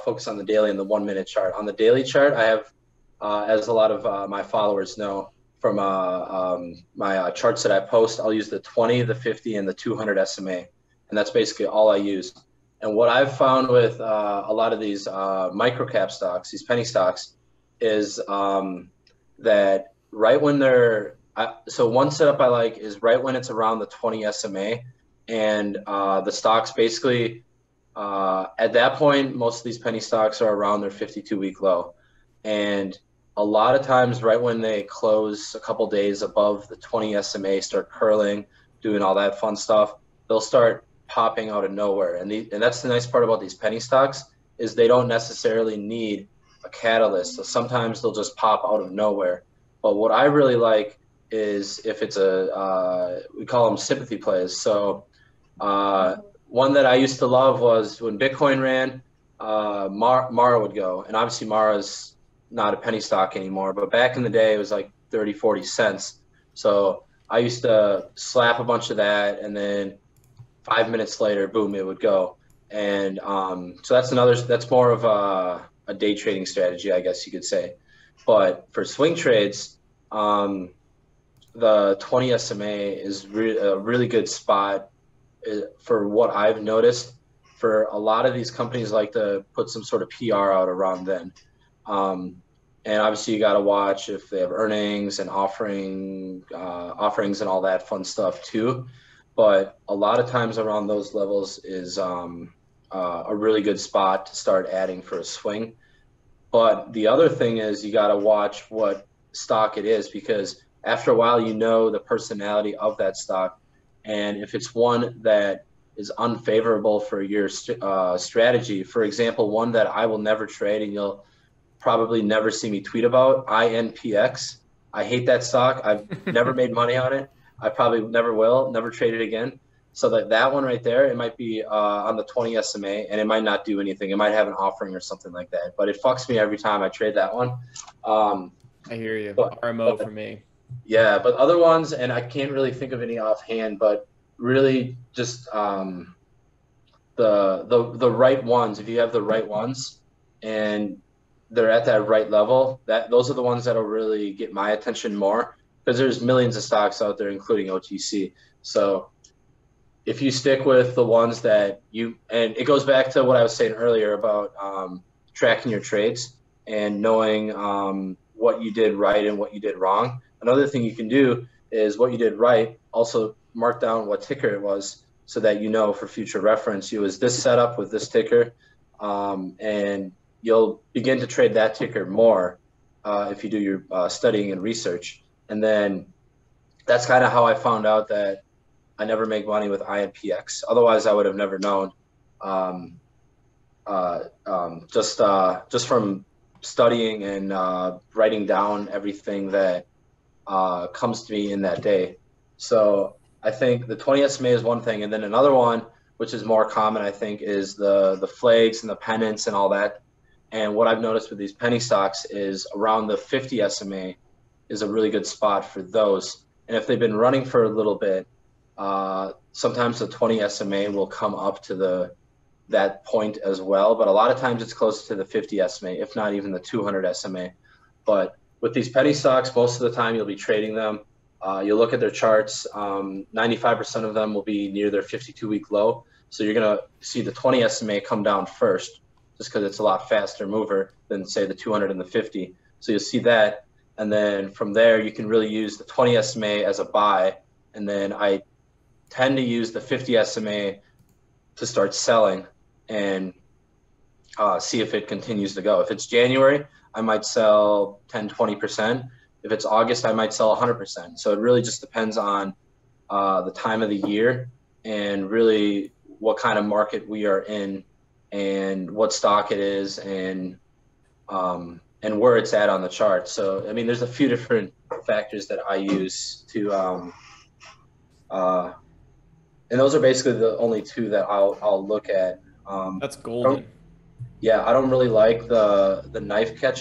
focus on the daily and the 1 minute chart. On the daily chart, I have, as a lot of my followers know from my charts that I post, I'll use the 20, the 50, and the 200 SMA. And that's basically all I use. And what I've found with a lot of these microcap stocks, these penny stocks, is that right when so one setup I like is right when it's around the 20 SMA, and the stocks basically, at that point, most of these penny stocks are around their 52-week low. And a lot of times right when they close a couple days above the 20 SMA, start curling, doing all that fun stuff, they'll start popping out of nowhere. And that's the nice part about these penny stocks, is they don't necessarily need a catalyst. So sometimes they'll just pop out of nowhere. But what I really like is if it's we call them sympathy plays. So one that I used to love was when Bitcoin ran, Mara would go. And obviously Mara's not a penny stock anymore, but back in the day it was like 30, 40 cents. So I used to slap a bunch of that, and then 5 minutes later, boom, it would go. And so that's more of a day trading strategy, I guess you could say. But for swing trades, the 20 SMA is a really good spot for what I've noticed. For a lot of these companies like to put some sort of PR out around then. And obviously you got to watch if they have earnings and offerings and all that fun stuff too. But a lot of times around those levels is a really good spot to start adding for a swing. But the other thing is you got to watch what stock it is, because after a while you know the personality of that stock. And if it's one that is unfavorable for your strategy, for example, one that I will never trade and you'll probably never see me tweet about, INPX. I hate that stock. I've never made money on it. I probably never will, never trade it again. So that one right there, it might be on the 20 SMA, and it might not do anything. It might have an offering or something like that. But it fucks me every time I trade that one. I hear you. RMO for me. Yeah, but other ones, and I can't really think of any offhand, but really just the right ones. If you have the right ones and they're at that right level, those are the ones that'll really get my attention more, because there's millions of stocks out there, including OTC. So if you stick with the ones that and it goes back to what I was saying earlier about tracking your trades and knowing what you did right and what you did wrong. Another thing you can do is what you did right, also mark down what ticker it was, so that you know for future reference, you was this setup with this ticker, and you'll begin to trade that ticker more if you do your studying and research. And then that's kind of how I found out that I never make money with INPX. Otherwise, I would have never known. Just from studying and writing down everything that comes to me in that day. So I think the 20 SMA is one thing, and then another one, which is more common, I think, is the flags and the pennants and all that. And what I've noticed with these penny stocks is around the 50 SMA is a really good spot for those. And if they've been running for a little bit, sometimes the 20 SMA will come up to that point as well. But a lot of times it's close to the 50 SMA, if not even the 200 SMA. But with these penny stocks, most of the time you'll be trading them. You'll look at their charts. 95% of them will be near their 52-week low. So you're going to see the 20 SMA come down first, just because it's a lot faster mover than, say, the 200 and the 50. So you'll see that. And then from there, you can really use the 20 SMA as a buy. And then I tend to use the 50 SMA to start selling and see if it continues to go. If it's January, I might sell 10, 20%. If it's August, I might sell 100%. So it really just depends on the time of the year and really what kind of market we are in and what stock it is and where it's at on the chart. So, I mean, there's a few different factors that I use to, and those are basically the only two that I'll look at. That's golden. Yeah, I don't really like the knife catch